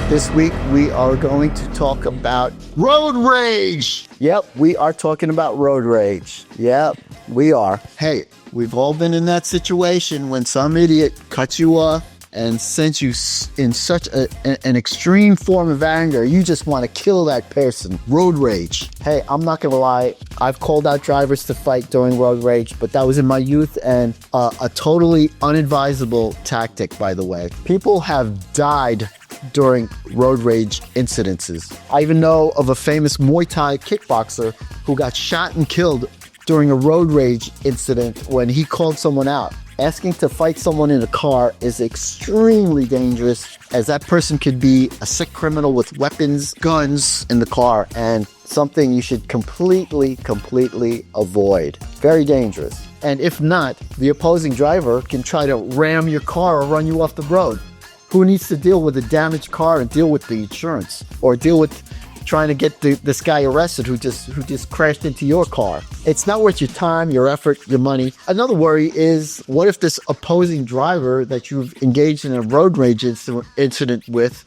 This week, we are going to talk about road rage. Yep, we are talking about road rage. Yep, we are. Hey, we've all been in that situation when some idiot cuts you off and sends you in such an extreme form of anger, you just want to kill that person. Road rage. Hey, I'm not going to lie. I've called out drivers to fight during road rage, but that was in my youth and a totally unadvisable tactic, by the way. People have died during road rage incidences. I even know of a famous Muay Thai kickboxer who got shot and killed during a road rage incident when he called someone out. Asking to fight someone in a car is extremely dangerous, as that person could be a sick criminal with weapons, guns in the car, and something you should completely avoid. Very dangerous. And if not, the opposing driver can try to ram your car or run you off the road. Who needs to deal with a damaged car and deal with the insurance, or deal with trying to get this guy arrested who just crashed into your car? It's not worth your time, your effort, your money. Another worry is, what if this opposing driver that you've engaged in a road rage incident with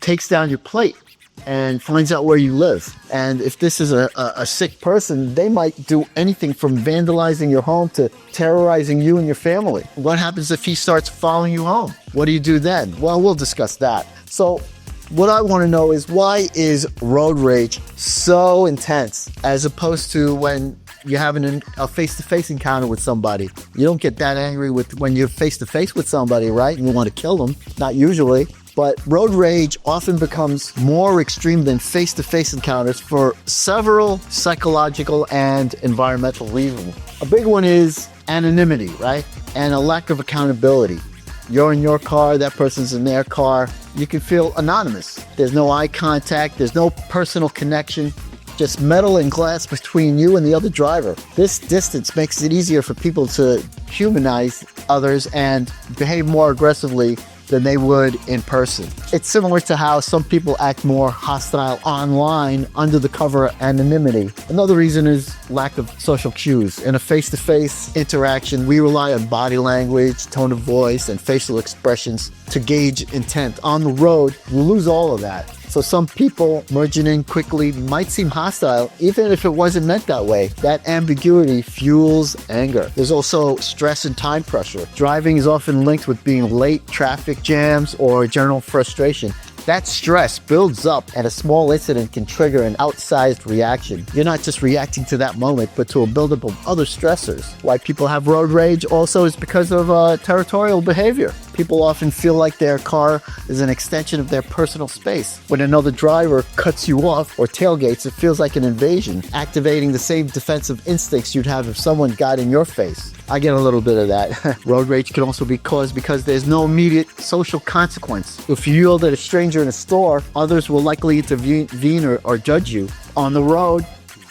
takes down your plate and finds out where you live? And if this is a sick person, they might do anything from vandalizing your home to terrorizing you and your family. What happens if he starts following you home? What do you do then? Well, we'll discuss that. So what I want to know is, why is road rage so intense as opposed to when you're having a face-to-face encounter with somebody? You don't get that angry when you're face-to-face with somebody, right? And you want to kill them. Not usually. But road rage often becomes more extreme than face-to-face encounters for several psychological and environmental reasons. A big one is anonymity, right? And a lack of accountability. You're in your car, that person's in their car. You can feel anonymous. There's no eye contact, there's no personal connection, just metal and glass between you and the other driver. This distance makes it easier for people to humanize others and behave more aggressively than they would in person. It's similar to how some people act more hostile online under the cover of anonymity. Another reason is lack of social cues. In a face-to-face interaction, we rely on body language, tone of voice, and facial expressions to gauge intent. On the road, we lose all of that. So some people merging in quickly might seem hostile, even if it wasn't meant that way. That ambiguity fuels anger. There's also stress and time pressure. Driving is often linked with being late, traffic jams, or general frustration. That stress builds up, and a small incident can trigger an outsized reaction. You're not just reacting to that moment, but to a buildup of other stressors. Why people have road rage also is because of territorial behavior. People often feel like their car is an extension of their personal space. When another driver cuts you off or tailgates, it feels like an invasion, activating the same defensive instincts you'd have if someone got in your face. I get a little bit of that. Road rage can also be caused because there's no immediate social consequence. If you yelled at a stranger in a store, others will likely intervene or judge you. On the road,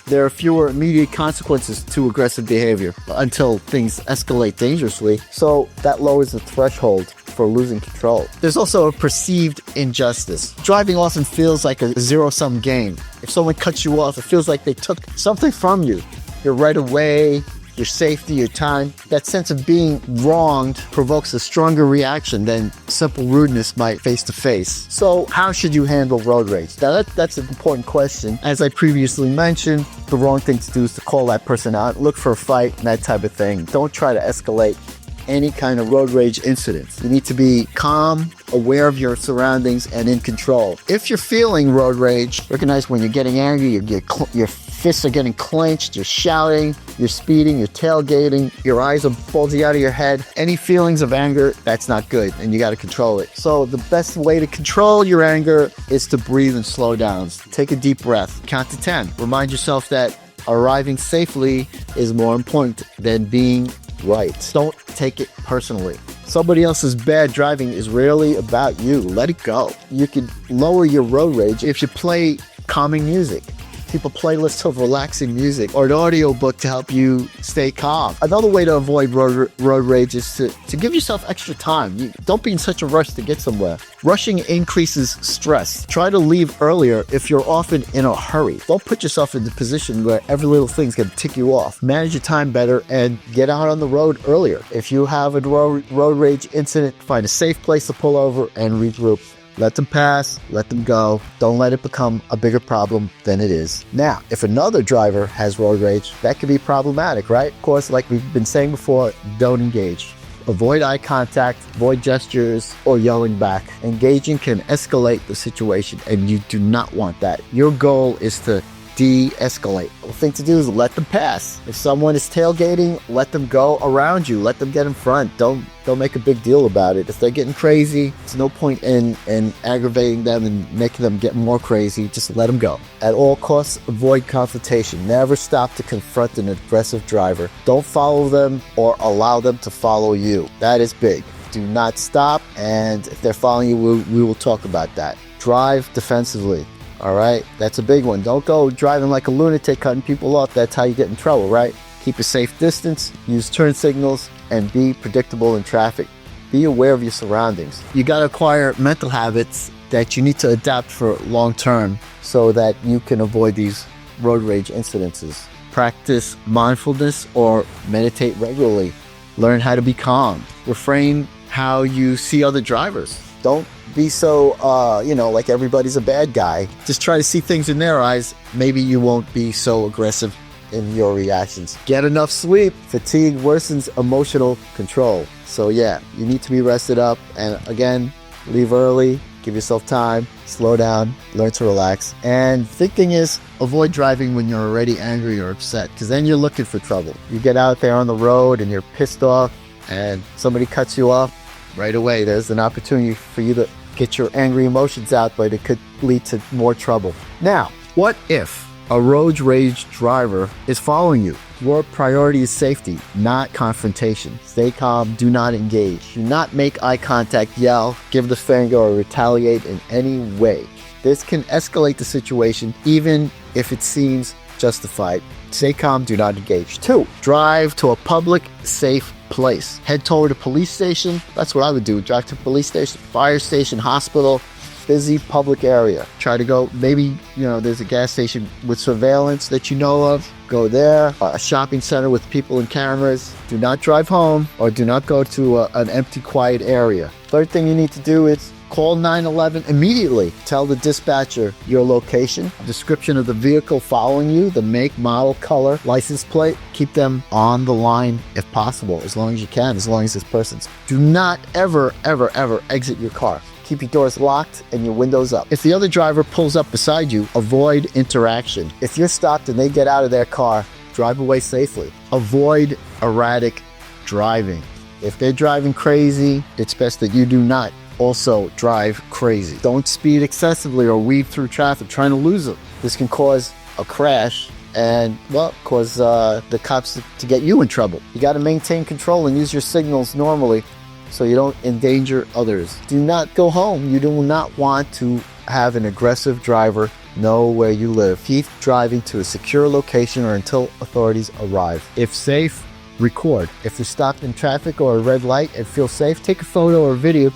there are fewer immediate consequences to aggressive behavior until things escalate dangerously, so that lowers the threshold for losing control. There's also a perceived injustice. Driving often feels like a zero-sum game. If someone cuts you off, it feels like they took something from you. Your right of way, your safety, your time. That sense of being wronged provokes a stronger reaction than simple rudeness might face-to-face. So how should you handle road rage? Now that's an important question. As I previously mentioned, the wrong thing to do is to call that person out, look for a fight, and that type of thing. Don't try to escalate any kind of road rage incidents. You need to be calm, aware of your surroundings, and in control. If you're feeling road rage, recognize when you're getting angry, your fists are getting clenched, you're shouting, you're speeding, you're tailgating, your eyes are bulging out of your head. Any feelings of anger, that's not good, and you got to control it. So the best way to control your anger is to breathe and slow down. Take a deep breath, count to 10. Remind yourself that arriving safely is more important than being right. Don't take it personally. Somebody else's bad driving is rarely about you. Let it go. You can lower your road rage if you play calming music. Keep a playlist of relaxing music or an audiobook to help you stay calm. Another way to avoid road rage is to give yourself extra time. Don't be in such a rush to get somewhere. Rushing increases stress. Try to leave earlier if you're often in a hurry. Don't put yourself in the position where every little thing's going to tick you off. Manage your time better and get out on the road earlier. If you have a road rage incident, find a safe place to pull over and regroup. Let them pass, let them go. Don't let it become a bigger problem than it is. Now, if another driver has road rage, that could be problematic, right? Of course, like we've been saying before, don't engage. Avoid eye contact, avoid gestures, or yelling back. Engaging can escalate the situation, and you do not want that. Your goal is to de-escalate. The thing to do is let them pass. If someone is tailgating, let them go around you. Let them get in front. Don't make a big deal about it. If they're getting crazy, there's no point in aggravating them and making them get more crazy. Just let them go. At all costs, avoid confrontation. Never stop to confront an aggressive driver. Don't follow them or allow them to follow you. That is big. Do not stop, and if they're following you, we will talk about that. Drive defensively. All right, that's a big one. Don't go driving like a lunatic, cutting people off. That's how you get in trouble, right? Keep a safe distance, use turn signals, and be predictable in traffic. Be aware of your surroundings. You got to acquire mental habits that you need to adapt for long term so that you can avoid these road rage incidences. Practice mindfulness or meditate regularly. Learn how to be calm. Refrain how you see other drivers. Don't be so, like everybody's a bad guy. Just try to see things in their eyes. Maybe you won't be so aggressive in your reactions. Get enough sleep. Fatigue worsens emotional control. So yeah, you need to be rested up. And again, leave early. Give yourself time. Slow down. Learn to relax. And the thing is, avoid driving when you're already angry or upset, because then you're looking for trouble. You get out there on the road and you're pissed off and somebody cuts you off. Right away, there's an opportunity for you to get your angry emotions out, but it could lead to more trouble. Now, what if a road rage driver is following you? Your priority is safety, not confrontation. Stay calm, do not engage. Do not make eye contact, yell, give the finger, or retaliate in any way. This can escalate the situation, even if it seems justified. Stay calm, do not engage. 2, drive to a public, safe place. Head toward a police station. That's what I would do. Drive to a police station, fire station, hospital, busy public area. Try to go, maybe, there's a gas station with surveillance that you know of. Go there. A shopping center with people and cameras. Do not drive home or do not go to an empty, quiet area. Third thing you need to do is call 911 immediately. Tell the dispatcher your location, description of the vehicle following you, the make, model, color, license plate. Keep them on the line if possible, as long as you can, as long as this person's. Do not ever, ever, ever exit your car. Keep your doors locked and your windows up. If the other driver pulls up beside you, avoid interaction. If you're stopped and they get out of their car, drive away safely. Avoid erratic driving. If they're driving crazy, it's best that you do not also drive crazy. Don't speed excessively or weave through traffic trying to lose them. This can cause a crash and, cause the cops to get you in trouble. You got to maintain control and use your signals normally so you don't endanger others. Do not go home. You do not want to have an aggressive driver know where you live. Keep driving to a secure location or until authorities arrive. If safe, record. If you're stopped in traffic or a red light and feel safe, take a photo or video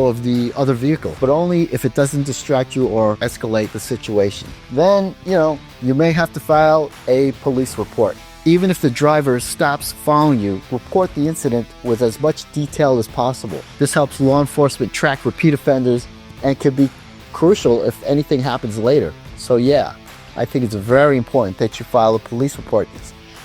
of the other vehicle, but only if it doesn't distract you or escalate the situation. Then, you may have to file a police report. Even if the driver stops following you, report the incident with as much detail as possible. This helps law enforcement track repeat offenders and can be crucial if anything happens later. So yeah, I think it's very important that you file a police report.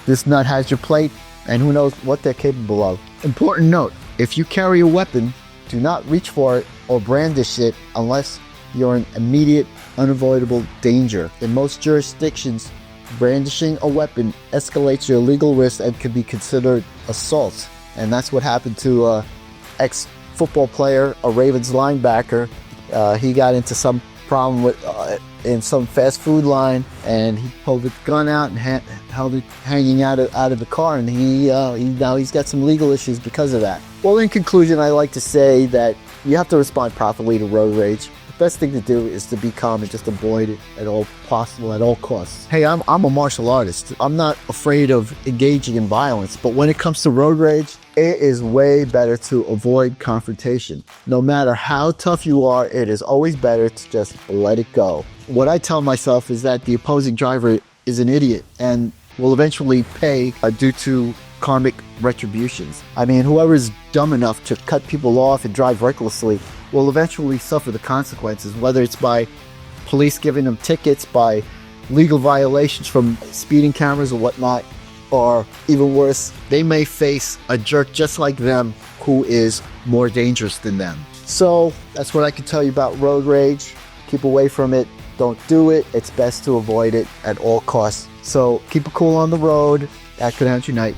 This nut has your plate, and who knows what they're capable of. Important note, if you carry a weapon, do not reach for it or brandish it unless you're in immediate, unavoidable danger. In most jurisdictions, brandishing a weapon escalates your legal risk and can be considered assault. And that's what happened to an ex-football player, a Ravens linebacker. He got into some problem with in some fast food line, and he pulled the gun out and held it hanging out of the car, and now he's got some legal issues because of that. Well, in conclusion, I like to say that you have to respond properly to road rage. The best thing to do is to be calm and just avoid it at all possible, at all costs. Hey, I'm a martial artist. I'm not afraid of engaging in violence, but when it comes to road rage, it is way better to avoid confrontation. No matter how tough you are, it is always better to just let it go. What I tell myself is that the opposing driver is an idiot and will eventually pay due to karmic retributions. I mean, whoever's dumb enough to cut people off and drive recklessly will eventually suffer the consequences, whether it's by police giving them tickets, by legal violations from speeding cameras or whatnot, or even worse, they may face a jerk just like them who is more dangerous than them. So that's what I can tell you about road rage. Keep away from it. Don't do it. It's best to avoid it at all costs. So keep it cool on the road. Accident Unite.